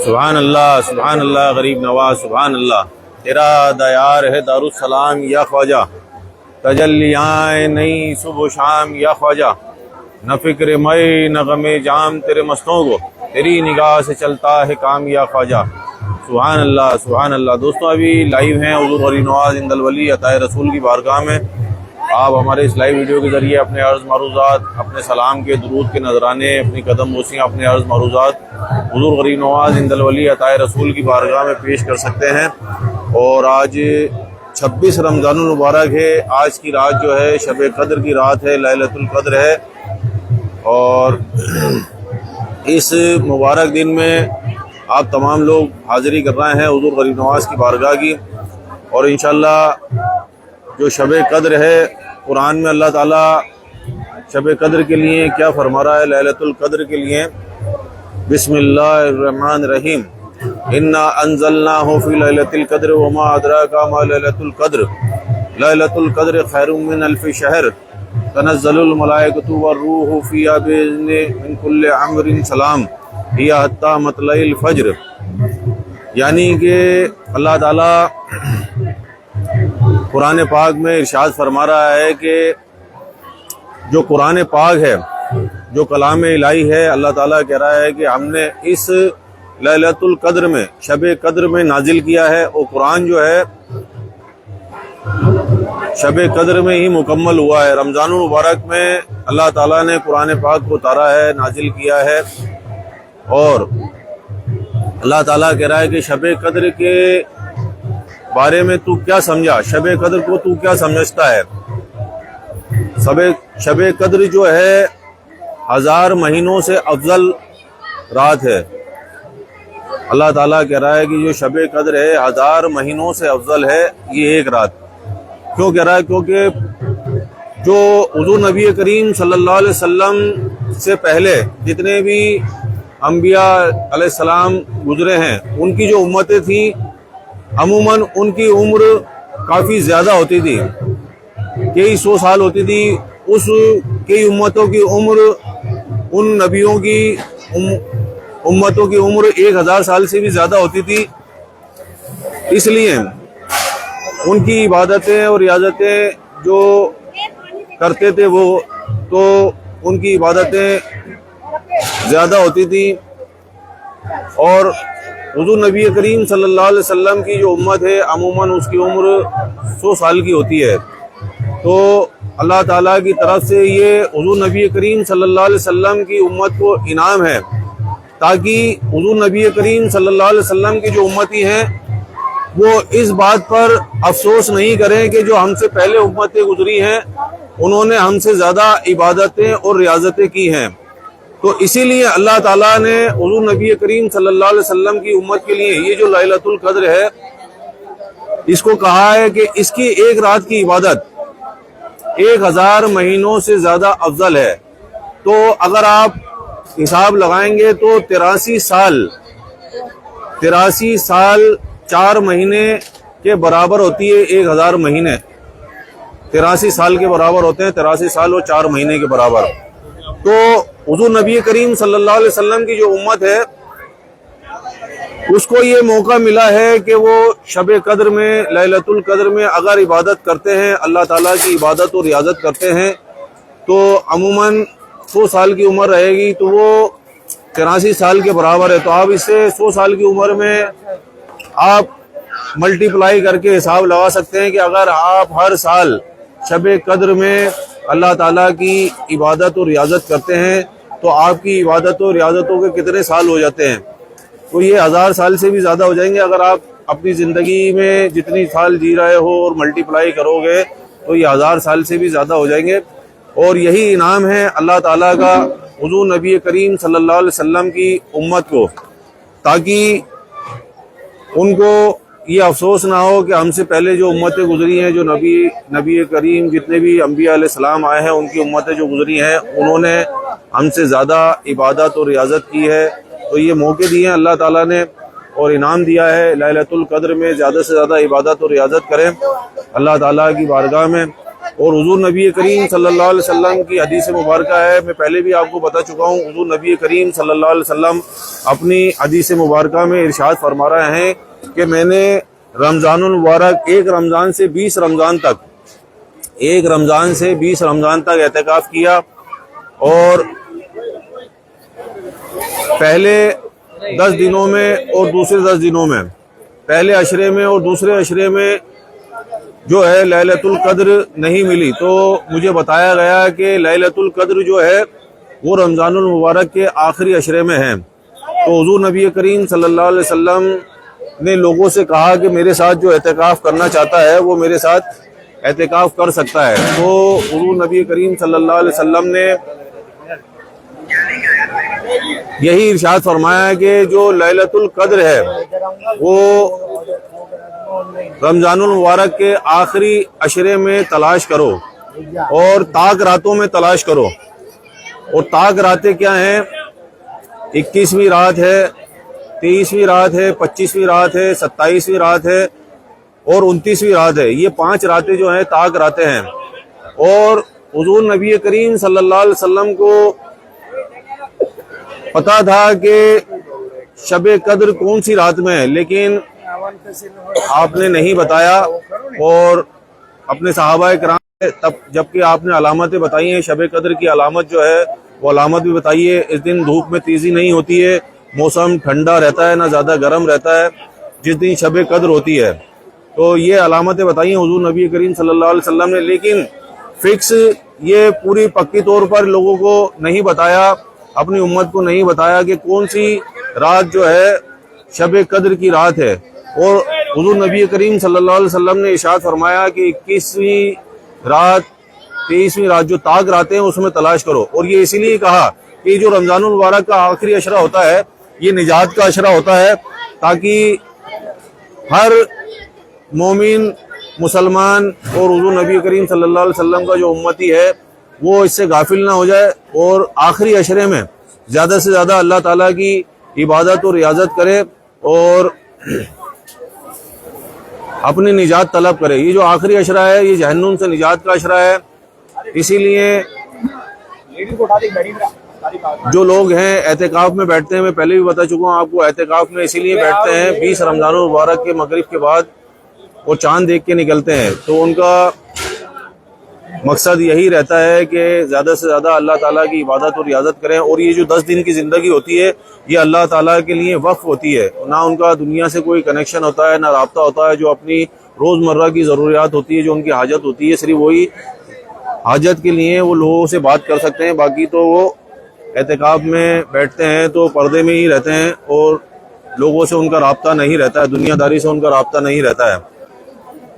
سبحان اللہ غریب نواز سبحان اللہ، تیرا دیار ہے دارالسلام یا خواجہ، تجلیاں نئی صبح و شام یا خواجہ، نہ فکر میں نہ غم جام تیرے مستوں کو، تیری نگاہ سے چلتا ہے کام یا خواجہ۔ سبحان اللہ سبحان اللہ۔ دوستوں ابھی لائیو ہیں حضور غریب نواز عند الولی عطائے رسول کی بارگاہ میں۔ آپ ہمارے اس لائیو ویڈیو کے ذریعے اپنے عرض معروضات، اپنے سلام کے درود کے نذرانے، اپنی قدم بوسیاں، اپنے عرض معروضات حضور غریب نواز عند الولی عطائے رسول کی بارگاہ میں پیش کر سکتے ہیں۔ اور آج 26 رمضان المبارک ہے۔ آج کی رات جو ہے شب قدر کی رات ہے، لیلۃ القدر ہے، اور اس مبارک دن میں آپ تمام لوگ حاضری کر رہے ہیں حضور غریب نواز کی بارگاہ کی۔ اور انشاءاللہ جو شب قدر ہے، قرآن میں اللہ تعالیٰ شب قدر کے لیے کیا فرما رہا ہے، لیلۃ القدر کے لیے، بسم اللہ الرحمن الرحیم، انا انزلناہ فی لیلۃ القدر وما ادراک ما لیلۃ القدر، لیلۃ القدر خیر من الف شہر، تنزل الملائکۃ والروح فیہا بإذن من کل امر سلام ہی حتی مطلع الفجر۔ یعنی کہ اللہ تعالیٰ قرآن پاک میں ارشاد فرما رہا ہے کہ جو قرآن پاک ہے، جو کلام الہی ہے، اللہ تعالیٰ کہہ رہا ہے کہ ہم نے اس لیلۃ القدر میں، شب قدر میں نازل کیا ہے، اور قرآن جو ہے شب قدر میں ہی مکمل ہوا ہے۔ رمضان المبارک میں اللہ تعالیٰ نے قرآن پاک کو اتارا ہے، نازل کیا ہے، اور اللہ تعالیٰ کہہ رہا ہے کہ شب قدر کے بارے میں تو کیا سمجھا، شب قدر کو تو کیا سمجھتا ہے۔ شب قدر جو ہے 1000 مہینوں سے افضل رات ہے۔ اللہ تعالیٰ کہہ رہا ہے کہ جو شب قدر ہے 1000 مہینوں سے افضل ہے یہ ایک رات۔ کیوں کہہ رہا ہے؟ کیونکہ جو حضور نبی کریم صلی اللہ علیہ وسلم سے پہلے جتنے بھی انبیاء علیہ السلام گزرے ہیں، ان کی جو امتیں تھیں عموماً ان کی عمر کافی زیادہ ہوتی تھی، کئی 100 سال ہوتی تھی۔ اس کئی امتوں کی عمر، ان نبیوں کی امتوں کی عمر 1000 سال سے بھی زیادہ ہوتی تھی۔ اس لیے ان کی عبادتیں اور ریاضتیں جو کرتے تھے وہ تو ان کی عبادتیں زیادہ ہوتی تھی، اور حضور نبی کریم صلی اللہ علیہ وسلم کی جو امت ہے عموماً اس کی عمر 100 سال کی ہوتی ہے۔ تو اللہ تعالیٰ کی طرف سے یہ حضور نبی کریم صلی اللہ علیہ وسلم کی امت کو انعام ہے، تاکہ حضور نبی کریم صلی اللہ علیہ وسلم کی جو امتی ہیں وہ اس بات پر افسوس نہیں کریں کہ جو ہم سے پہلے امتیں گزری ہیں انہوں نے ہم سے زیادہ عبادتیں اور ریاضتیں کی ہیں۔ تو اسی لیے اللہ تعالیٰ نے حضور نبی کریم صلی اللہ علیہ وسلم کی امت کے لیے یہ جو لیلۃ القدر ہے اس کو کہا ہے کہ اس کی ایک رات کی عبادت 1000 مہینوں سے زیادہ افضل ہے۔ تو اگر آپ حساب لگائیں گے تو 83 سال 4 مہینے کے برابر ہوتی ہے 1000 مہینے، 83 سال کے برابر ہوتے ہیں، 83 سال اور 4 مہینے کے برابر۔ تو حضور نبی کریم صلی اللہ علیہ وسلم کی جو امت ہے اس کو یہ موقع ملا ہے کہ وہ شب قدر میں، لیلۃ القدر میں اگر عبادت کرتے ہیں، اللہ تعالیٰ کی عبادت اور ریاضت کرتے ہیں، تو عموماً 100 سال کی عمر رہے گی، تو وہ 83 سال کے برابر ہے۔ تو آپ اس سے 100 سال کی عمر میں آپ ملٹی پلائی کر کے حساب لگا سکتے ہیں کہ اگر آپ ہر سال شب قدر میں اللہ تعالیٰ کی عبادت اور ریاضت کرتے ہیں تو آپ کی عبادت اور ریاضتوں کے کتنے سال ہو جاتے ہیں، تو یہ 1000 سال سے بھی زیادہ ہو جائیں گے۔ اگر آپ اپنی زندگی میں جتنی سال جی رہے ہو اور ملٹی پلائی کرو گے تو یہ 1000 سال سے بھی زیادہ ہو جائیں گے۔ اور یہی انعام ہے اللہ تعالیٰ کا حضور نبی کریم صلی اللہ علیہ وسلم کی امت کو، تاکہ ان کو یہ افسوس نہ ہو کہ ہم سے پہلے جو امتیں گزری ہیں، جو نبی کریم جتنے بھی انبیاء علیہ السلام آئے ہیں ان کی امتیں جو گزری ہیں انہوں نے ہم سے زیادہ عبادت اور ریاضت کی ہے۔ تو یہ موقع دیے ہیں اللہ تعالیٰ نے اور انعام دیا ہے، لیلۃ القدر میں زیادہ سے زیادہ عبادت اور ریاضت کریں اللہ تعالیٰ کی بارگاہ میں۔ اور حضور نبی کریم صلی اللہ علیہ وسلم کی حدیث مبارکہ ہے، میں پہلے بھی آپ کو بتا چکا ہوں، حضور نبی کریم صلی اللہ علیہ وسلم اپنی حدیث مبارکہ میں ارشاد فرما رہے ہیں کہ میں نے رمضان المبارک ایک رمضان سے 20 رمضان تک اعتکاف کیا، اور پہلے 10 دنوں میں اور دوسرے 10 دنوں میں، پہلے عشرے میں اور دوسرے عشرے میں جو ہے لیلۃ القدر نہیں ملی، تو مجھے بتایا گیا کہ لیلۃ القدر جو ہے وہ رمضان المبارک کے آخری عشرے میں ہے۔ تو حضور نبی کریم صلی اللہ علیہ وسلم نے لوگوں سے کہا کہ میرے ساتھ جو اعتکاف کرنا چاہتا ہے وہ میرے ساتھ اعتکاف کر سکتا ہے۔ تو حضور نبی کریم صلی اللہ علیہ وسلم نے یہی ارشاد فرمایا کہ جو لیلۃ القدر ہے وہ رمضان المبارک کے آخری عشرے میں تلاش کرو، اور تاک راتوں میں تلاش کرو۔ اور تاک راتیں کیا ہیں؟ 21ویں رات ہے، 23ویں رات ہے، 25ویں رات ہے، 27ویں رات ہے اور 29ویں رات ہے۔ یہ 5 راتیں جو ہیں تاک راتیں ہیں۔ اور حضور نبی کریم صلی اللہ علیہ وسلم کو پتا تھا کہ شب قدر کون سی رات میں ہے، لیکن آپ نے نہیں بتایا، اور اپنے صحابہ کرام تب جبکہ آپ نے علامتیں بتائی ہیں، شب قدر کی علامت جو ہے وہ علامت بھی بتائیے، اس دن دھوپ میں تیزی نہیں ہوتی ہے، موسم ٹھنڈا رہتا ہے، نہ زیادہ گرم رہتا ہے جس دن شب قدر ہوتی ہے۔ تو یہ علامتیں بتائی ہیں حضور نبی کریم صلی اللہ علیہ وسلم نے، لیکن فکس یہ پوری پکی طور پر لوگوں کو نہیں بتایا، اپنی امت کو نہیں بتایا کہ کون سی رات جو ہے شب قدر کی رات ہے۔ اور حضور نبی کریم صلی اللہ علیہ وسلم نے ارشاد فرمایا کہ 21ویں رات 23ویں رات جو تاک راتیں ہیں اس میں تلاش کرو۔ اور یہ اسی لیے کہا کہ جو رمضان المبارک کا آخری عشرہ ہوتا ہے یہ نجات کا عشرہ ہوتا ہے، تاکہ ہر مومن مسلمان اور حضور نبی کریم صلی اللہ علیہ وسلم کا جو امتی ہے وہ اس سے غافل نہ ہو جائے، اور آخری عشرے میں زیادہ سے زیادہ اللہ تعالیٰ کی عبادت اور ریاضت کرے اور اپنی نجات طلب کرے۔ یہ جو آخری عشرہ ہے یہ جہنم سے نجات کا عشرہ ہے، اسی لیے جو لوگ ہیں اعتکاف میں بیٹھتے ہیں، میں پہلے بھی بتا چکا ہوں آپ کو، اعتکاف میں اسی لیے بیٹھتے ہیں 20 رمضان المبارک کے مغرب کے بعد وہ چاند دیکھ کے نکلتے ہیں، تو ان کا مقصد یہی رہتا ہے کہ زیادہ سے زیادہ اللہ تعالیٰ کی عبادت اور ریاضت کریں۔ اور یہ جو 10 دن کی زندگی ہوتی ہے یہ اللہ تعالیٰ کے لیے وقف ہوتی ہے، نہ ان کا دنیا سے کوئی کنیکشن ہوتا ہے، نہ رابطہ ہوتا ہے۔ جو اپنی روزمرہ کی ضروریات ہوتی ہے، جو ان کی حاجت ہوتی ہے، صرف وہی حاجت کے لیے وہ لوگوں سے بات کر سکتے ہیں، باقی تو وہ اعتکاف میں بیٹھتے ہیں تو پردے میں ہی رہتے ہیں اور لوگوں سے ان کا رابطہ نہیں رہتا ہے، دنیا داری سے ان کا رابطہ نہیں رہتا ہے۔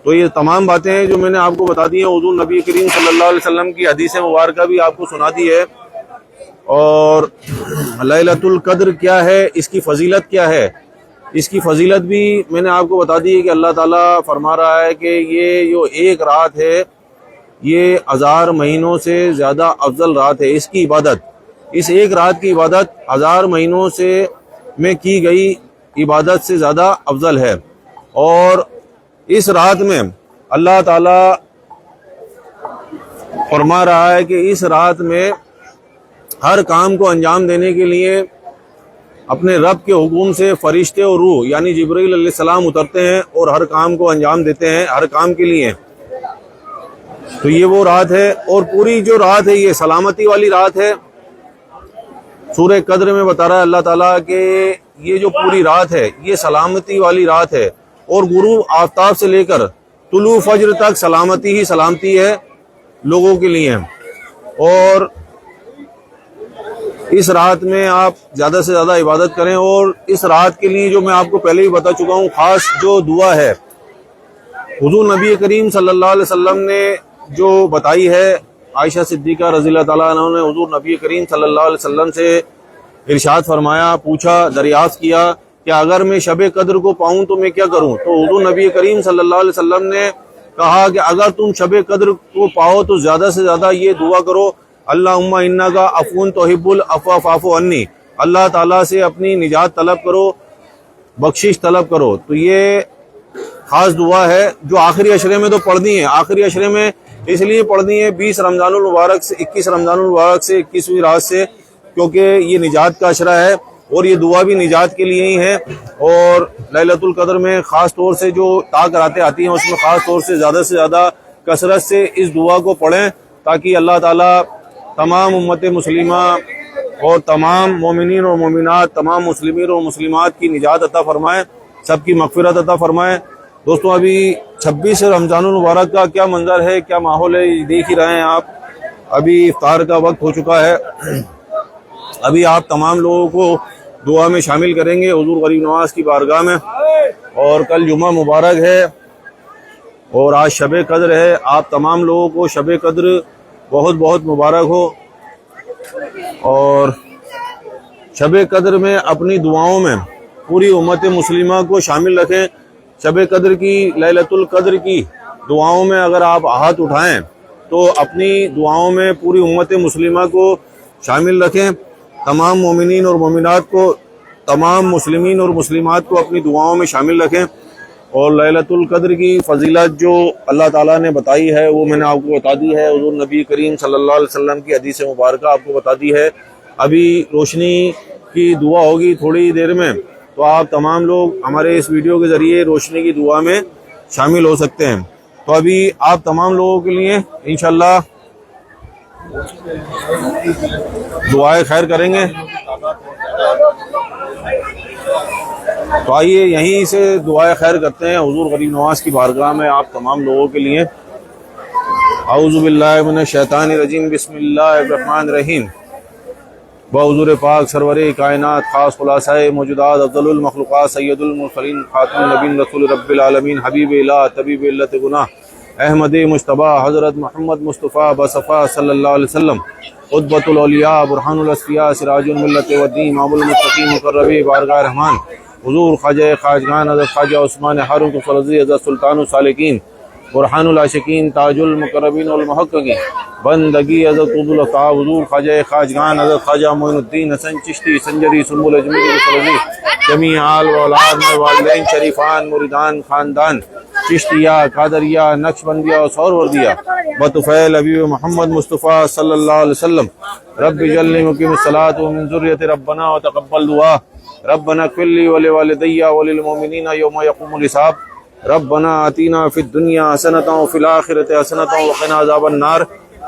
تو یہ تمام باتیں ہیں جو میں نے آپ کو بتا دی ہیں، حضور نبی کریم صلی اللہ علیہ وسلم کی حدیث مبارکہ بھی آپ کو سنا دی ہے۔ اور لیلۃ القدر کیا ہے، اس کی فضیلت کیا ہے، اس کی فضیلت بھی میں نے آپ کو بتا دی ہے کہ اللہ تعالیٰ فرما رہا ہے کہ یہ جو ایک رات ہے یہ 1000 مہینوں سے زیادہ افضل رات ہے۔ اس کی عبادت، اس ایک رات کی عبادت 1000 مہینوں سے میں کی گئی عبادت سے زیادہ افضل ہے۔ اور اس رات میں اللہ تعالیٰ فرما رہا ہے کہ اس رات میں ہر کام کو انجام دینے کے لیے اپنے رب کے حکم سے فرشتے اور روح یعنی جبرائیل علیہ السلام اترتے ہیں اور ہر کام کو انجام دیتے ہیں، ہر کام کے لیے۔ تو یہ وہ رات ہے، اور پوری جو رات ہے یہ سلامتی والی رات ہے۔ سورہ قدر میں بتا رہا ہے اللہ تعالیٰ کہ یہ جو پوری رات ہے یہ سلامتی والی رات ہے، اور غروب آفتاب سے لے کر طلوع فجر تک سلامتی ہی سلامتی ہے لوگوں کے لیے۔ اور اس رات میں آپ زیادہ سے زیادہ عبادت کریں، اور اس رات کے لیے جو میں آپ کو پہلے ہی بتا چکا ہوں خاص جو دعا ہے حضور نبی کریم صلی اللہ علیہ وسلم نے جو بتائی ہے، عائشہ صدیقہ رضی اللہ تعالیٰ عنہ نے حضور نبی کریم صلی اللہ علیہ وسلم سے ارشاد فرمایا، پوچھا، دریافت کیا کہ اگر میں شب قدر کو پاؤں تو میں کیا کروں؟ تو حضور نبی کریم صلی اللہ علیہ وسلم نے کہا کہ اگر تم شب قدر کو پاؤ تو زیادہ سے زیادہ یہ دعا کرو، اللہم انک عفو تحب العفو فاعف عنی، اللہ تعالیٰ سے اپنی نجات طلب کرو، بخشش طلب کرو۔ تو یہ خاص دعا ہے جو آخری عشرے میں تو پڑھنی ہے۔ آخری عشرے میں اس لیے پڑھنی ہے 20 رمضان المبارک سے 21 رمضان المبارک سے 21ویں رات سے، کیونکہ یہ نجات کا عشرہ ہے اور یہ دعا بھی نجات کے لیے ہی ہے۔ اور لیلۃ القدر میں خاص طور سے جو راتیں آتی ہیں اس میں خاص طور سے زیادہ کثرت سے اس دعا کو پڑھیں، تاکہ اللہ تعالیٰ تمام امت مسلمہ اور تمام مومنین اور مومنات، تمام مسلمین اور مسلمات کی نجات عطا فرمائے، سب کی مغفرت عطا فرمائے۔ دوستوں ابھی 26 رمضان المبارک کا کیا منظر ہے، کیا ماحول ہے، یہ دیکھ ہی رہے ہیں آپ۔ ابھی افطار کا وقت ہو چکا ہے، ابھی آپ تمام لوگوں کو دعا میں شامل کریں گے حضور غریب نواز کی بارگاہ میں۔ اور کل جمعہ مبارک ہے اور آج شب قدر ہے، آپ تمام لوگوں کو شب قدر بہت بہت مبارک ہو، اور شب قدر میں اپنی دعاؤں میں پوری امت مسلمہ کو شامل رکھیں۔ شب قدر کی، لیلۃ القدر کی دعاؤں میں اگر آپ ہاتھ اٹھائیں تو اپنی دعاؤں میں پوری امت مسلمہ کو شامل رکھیں، تمام مومنین اور مومنات کو، تمام مسلمین اور مسلمات کو اپنی دعاؤں میں شامل رکھیں۔ اور لیلۃ القدر کی فضیلت جو اللہ تعالیٰ نے بتائی ہے وہ میں نے آپ کو بتا دی ہے، حضور نبی کریم صلی اللہ علیہ وسلم کی حدیث مبارکہ آپ کو بتا دی ہے۔ ابھی روشنی کی دعا ہوگی تھوڑی دیر میں، تو آپ تمام لوگ ہمارے اس ویڈیو کے ذریعے روشنی کی دعا میں شامل ہو سکتے ہیں۔ تو ابھی آپ تمام لوگوں کے لیے انشاءاللہ دعائیں خیر کریں گے، تو آئیے یہیں سے دعائیں خیر کرتے ہیں حضور غریب نواز کی بارگاہ میں آپ تمام لوگوں کے لیے۔ اعوذ باللہ من الشیطان الرجیم، بسم اللہ الرحمن الرحیم۔ حضور پاک سرور کائنات، خاص خلاصہ موجودات، افضل المخلوقات، سید المرسلین، خاتم النبیین، رسول رب العالمین، حبیب الہ، طبیب علت گناہ، احمد مجتبیٰ، حضرت محمد مصطفیٰ بصفا صلی اللہ علیہ وسلم، قطبۃ الاولیاء، برہان الاصفیاء، سراج الملت والدین، امام المتقین، مقربی بارگاہ رحمان، حضور خواجہ خواجگان حضرت خواجہ عثمان ہارون رضی حضرت سلطان السالکین، برہان العاشقین، تاج المقربین والمحققین، بندگی حضرت عبدالعطا، حضور خواجہ خواجگان حضرت خواجہ معین الدین حسن چشتی سنجری سنبل اجمیری فلوی، جمیع آل و اولاد والدین شریفان مریدان خاندان چشتیہ قادریہ نقشبندیہ اور سہروردیہ بطفیل حبیب محمد مصطفیٰ صلی اللہ علیہ وسلم، رب جل مقیم الصلاۃ ومن ذریۃ ربنا وتقبل دعا، ربنا اغفر لی ولوالدی وللمؤمنین یوم یقوم الحساب، ربنا آتینا فی الدنیا حسنۃ وفی الآخرۃ حسنۃ وقنا عذاب النار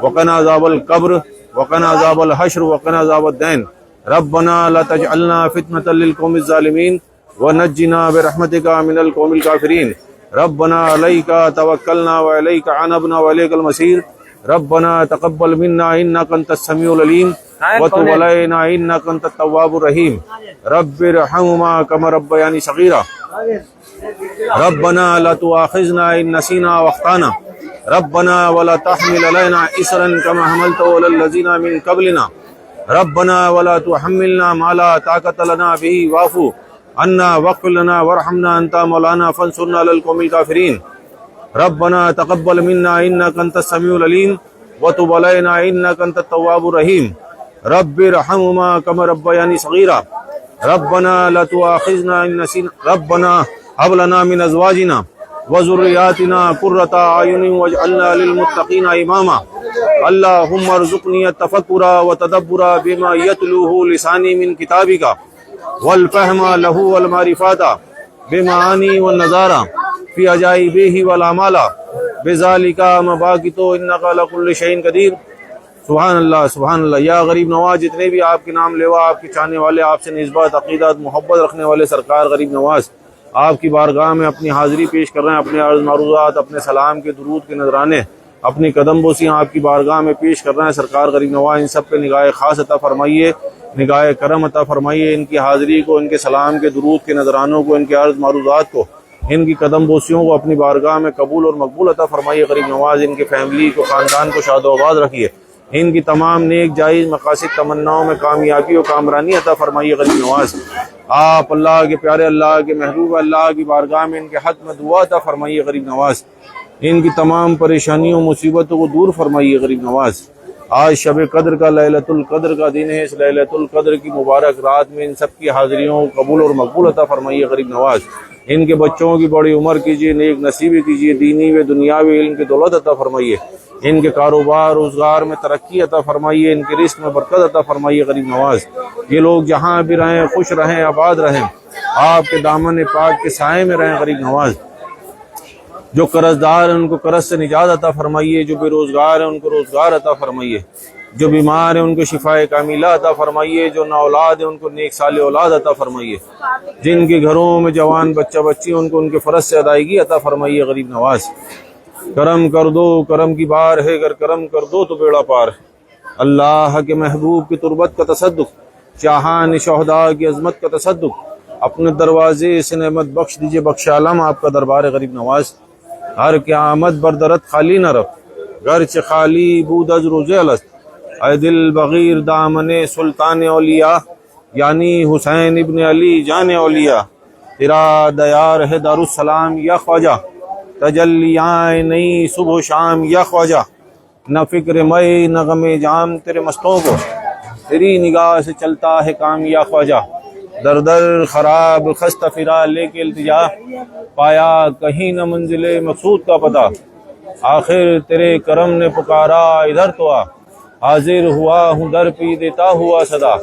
وقنا عذاب القبر وقنا عذاب الحشر وقنا عذاب الدین، ربنا لا تجعلنا فتنة للقوم الظالمین ونجنا برحمتک من القوم الکافرین، ربنا علیک توکلنا وعلیک عنبنا وعلیک المصیر، ربنا تقبل منا انک انت السمیع العلیم وتب علینا انک انت التواب الرحیم، رب ارحمہما کما ربیانی صغیرا، ربنا لا تؤاخذنا ان نسینا واخطانا، ربنا ولا تحمل علينا إصرا كما حملته على الذين من قبلنا، ربنا ولا تحملنا ما لا طاقة لنا به واعف عنا واغفر لنا وارحمنا أنت مولانا فانصرنا على القوم الكافرين، ربنا تقبل منا إنك أنت السميع العليم وتب علينا إنك أنت التواب الرحيم، رب ارحمهما كما ربياني صغيرا، ربنا لا تؤاخذنا إن نسينا، ربنا هب لنا من أزواجنا وذرياتنا قرة أعين واجعلنا للمتقين إماما، اللهم ارزقني التفكر وتدبر بما يتلوه لساني من كتابك والفهم له والمعرفة بمعاني والنظارة في عجائبه والأعمال بذلك مباغت إنك على كل شيء قدير۔ سبحان اللہ سبحان اللہ۔ یا غریب نواز، جتنے بھی آپ کے نام لیوا، آپ کے چاہنے والے، آپ سے نسبت عقیدت محبت رکھنے والے سرکار غریب نواز آپ کی بارگاہ میں اپنی حاضری پیش کر رہے ہیں، اپنے عرض معروضات، اپنے سلام کے درود کے نذرانے، اپنی قدم بوسیاں آپ کی بارگاہ میں پیش کر رہے ہیں۔ سرکار غریب نواز ان سب پہ نگاہ خاص عطا فرمائیے، نگاہ کرم عطا فرمائیے، ان کی حاضری کو، ان کے سلام کے درود کے نذرانوں کو، ان کے عرض معروضات کو، ان کی قدم بوسیوں کو اپنی بارگاہ میں قبول اور مقبول عطا فرمائیے غریب نواز۔ ان کے فیملی کو، خاندان کو شاد و آباد رکھیے، ان کی تمام نیک جائز مقاصد تمناؤں میں کامیابی و کامرانی عطا فرمائیے غریب نواز۔ آپ اللہ کے پیارے، اللہ کے محبوب، اللہ کی بارگاہ میں ان کے حق میں دعا عطا فرمائیے غریب نواز، ان کی تمام پریشانیوں مصیبتوں کو دور فرمائیے غریب نواز۔ آج شب قدر کا، لیلۃ القدر کا دن ہے، اس لیلۃ القدر کی مبارک رات میں ان سب کی حاضریوں کو قبول اور مقبول عطا فرمائیے غریب نواز۔ ان کے بچوں کی بڑی عمر کیجیے، نیک نصیبی کیجیے، دینی و دنیاوی علم کی دولت عطا فرمائیے۔ ان کے کاروبار روزگار میں ترقی عطا فرمائیے، ان کے رزق میں برکت عطا فرمائیے غریب نواز۔ یہ لوگ جہاں بھی رہیں خوش رہیں، آباد رہیں، آپ کے دامن پاک کے سائے میں رہیں غریب نواز۔ جو قرض دار ہیں ان کو قرض سے نجات عطا فرمائیے، جو بے روزگار ہیں ان کو روزگار عطا فرمائیے، جو بیمار ہیں ان کو شفاء کاملہ عطا فرمائیے، جو نا اولاد ہیں ان کو نیک صالح اولاد عطا فرمائیے، جن کے گھروں میں جوان بچہ بچی ان کو ان کے فرض سے ادائیگی عطا فرمائیے غریب نواز۔ کرم کر دو، کرم کی بار ہے، اگر کرم کر دو تو بیڑا پار ہے۔ اللہ کے محبوب کی تربت کا تصدق، شاہان شہداء کی عظمت کا تصدق، اپنے دروازے سے نعمت بخش دیجئے، بخش عالم آپ کا دربار غریب نواز۔ ہر قیامت بردرت خالی نہ رف، گرچہ خالی بود از روزے الست، اے دل بغیر دامن سلطان اولیاء، یعنی حسین ابن علی جان اولیاء، تیرا دیار ہے دارالسلام یا خواجہ، تجلیاں نئی صبح و شام یا خواجہ، نہ فکر مئی نہ غم جام تیرے مستوں کو، تیری نگاہ سے چلتا ہے کام یا خواجہ۔ در در خراب خستہ فرا لے کے التجا، پایا کہیں نہ منزل مقصود کا پتہ، آخر تیرے کرم نے پکارا ادھر تو آ، حاضر ہوا ہوں در پہ دیتا ہوا صدا،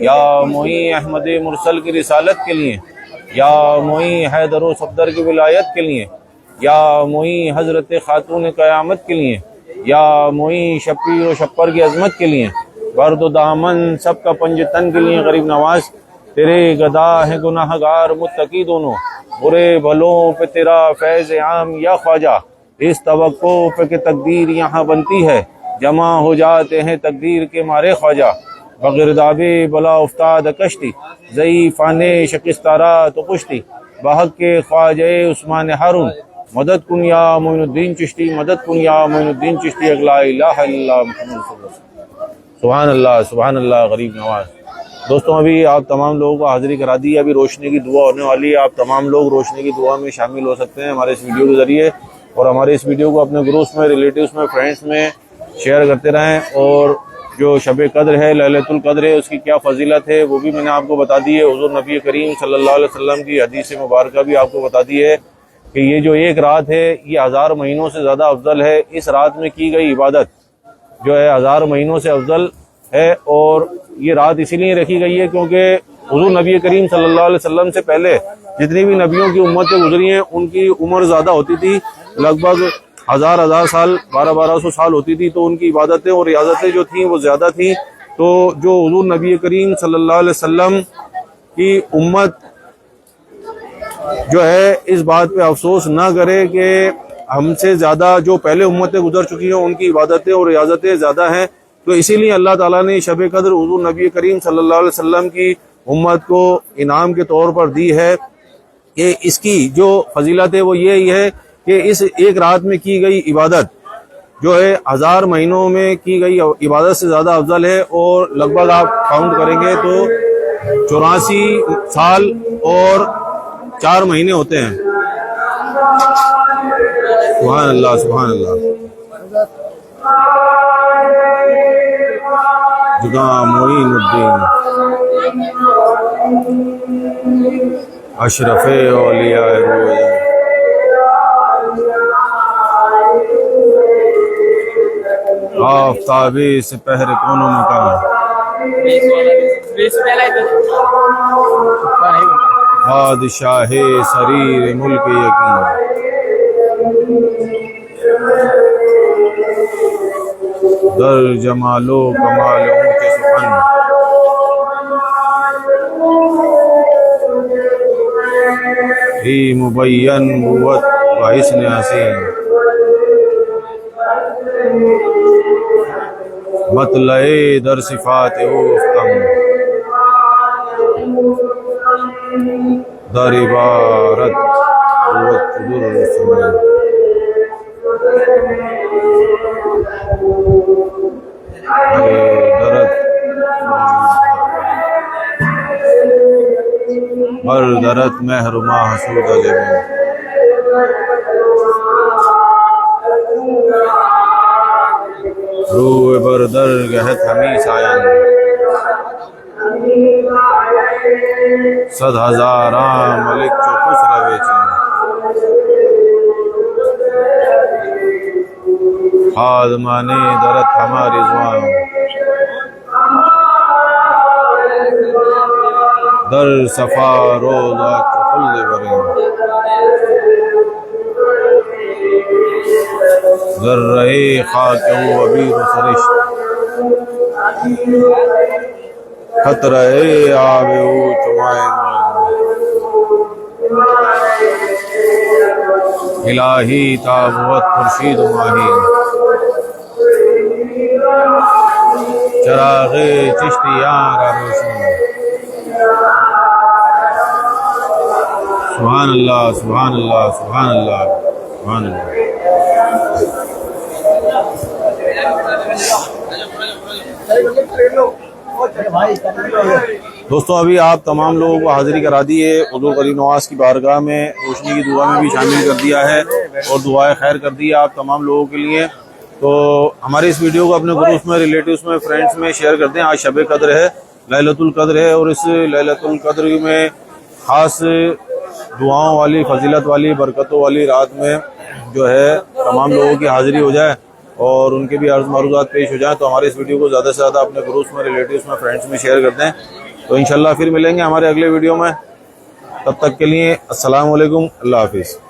یا معین احمد مرسل کی رسالت کے لیے، یا معین حیدر و صفدر کی ولایت کے لیے، یا معین حضرت خاتون قیامت کے لیے، یا معین شبیر و شپر کی عظمت کے لیے، برد و دامن سب کا پنجتن کے لیے غریب نواز۔ تیرے گدا ہے گناہ گار متقی دونوں، برے بھلوں پہ تیرا فیض عام یا خواجہ، اس توقع پہ کہ تقدیر یہاں بنتی ہے، جمع ہو جاتے ہیں تقدیر کے مارے خواجہ۔ بغرداب بلا افتاد کشتی، ضعیفان شکستارا تو کشتی، بحق کے خواجہ عثمان ہارون، مدد کن یا معین الدین چشتی، مدد کن یا معین الدین چشتی، اگلا الہ الا اللہ محمد رسول اللہ۔ سبحان اللہ، سبحان اللہ غریب نواز۔ دوستوں ابھی آپ تمام لوگوں کو حاضری کرا دی ہے، ابھی روشنی کی دعا ہونے والی ہے، آپ تمام لوگ روشنی کی دعا میں شامل ہو سکتے ہیں ہمارے اس ویڈیو کے ذریعے، اور ہمارے اس ویڈیو کو اپنے گروپس میں، ریلیٹیوز میں، فرینڈس میں شیئر کرتے رہیں۔ اور جو شب قدر ہے، لیلۃ القدر ہے، اس کی کیا فضیلت ہے وہ بھی میں نے آپ کو بتا دی ہے۔ حضور نبی کریم صلی اللہ علیہ وسلم کی حدیث مبارکہ بھی آپ کو بتا دی ہے کہ یہ جو ایک رات ہے یہ 1000 مہینوں سے زیادہ افضل ہے۔ اس رات میں کی گئی عبادت جو ہے 1000 مہینوں سے افضل ہے، اور یہ رات اسی لیے رکھی گئی ہے کیونکہ حضور نبی کریم صلی اللہ علیہ وسلم سے پہلے جتنی بھی نبیوں کی امتیں گزری ہیں ان کی عمر زیادہ ہوتی تھی، لگ بھگ 1000 سال، 1200 سال ہوتی تھی، تو ان کی عبادتیں اور ریاضتیں جو تھیں وہ زیادہ تھیں۔ تو جو حضور نبی کریم صلی اللہ علیہ وسلم کی امت جو ہے اس بات پہ افسوس نہ کرے کہ ہم سے زیادہ جو پہلے امتیں گزر چکی ہیں ان کی عبادتیں اور ریاضتیں زیادہ ہیں، تو اسی لیے اللہ تعالیٰ نے شب قدر حضور نبی کریم صلی اللہ علیہ وسلم کی امت کو انعام کے طور پر دی ہے کہ اس کی جو فضیلت ہے وہ یہی ہے کہ اس ایک رات میں کی گئی عبادت جو ہے 1000 مہینوں میں کی گئی عبادت سے زیادہ افضل ہے، اور لگ بھگ آپ کاؤنٹ کریں گے تو 84 سال اور 4 مہینے ہوتے ہیں۔ سبحان اللہ، سبحان اللہ۔ جدا معین الدین اشرف اولیاء روز، آفتابی سپہر کون و مکان، بادشاہ سریر ملک یقین، در جمال و کمال اونچے سخن، ہی مبین بوت و حسن حسین، مطلع در صفات اوفتم، در عبارت قوت در سمین، درت محرما حسود علیہ، روح بردر گہت ہمی سائن، 100,000 ملک چو خسرو چین، خادمانے درت ہماری زبان در صفا روضہ خلد برین در رہے خاک و عبیر و سرشت خط رہے آب او چمائن الہی تابوت خورشید و ماہی چراغ چشتیاں را روشن سبحان اللہ سبحان اللہ سبحان اللہ سبحان اللہ. دوستو ابھی آپ تمام لوگوں کو حاضری کرا دی ہے. حضور کریم نواز کی بارگاہ میں روشنی کی دعا میں بھی شامل کر دیا ہے اور دعائیں خیر کر دی ہے آپ تمام لوگوں کے لیے. تو ہمارے اس ویڈیو کو اپنے گروپس میں، ریلیٹیوز میں، فرینڈس میں شیئر کر دیں. آج شب قدر ہے، لیلۃ القدر ہے، اور اس لیلۃ القدر میں خاص دعاؤں والی، فضیلت والی، برکتوں والی رات میں جو ہے تمام لوگوں کی حاضری ہو جائے اور ان کے بھی عرض معروضات پیش ہو جائیں. تو ہمارے اس ویڈیو کو زیادہ سے زیادہ اپنے گروپس میں، ریلیٹیوز میں، فرینڈس میں شیئر کر دیں. تو انشاءاللہ پھر ملیں گے ہمارے اگلے ویڈیو میں. تب تک کے لیے السلام علیکم، اللہ حافظ.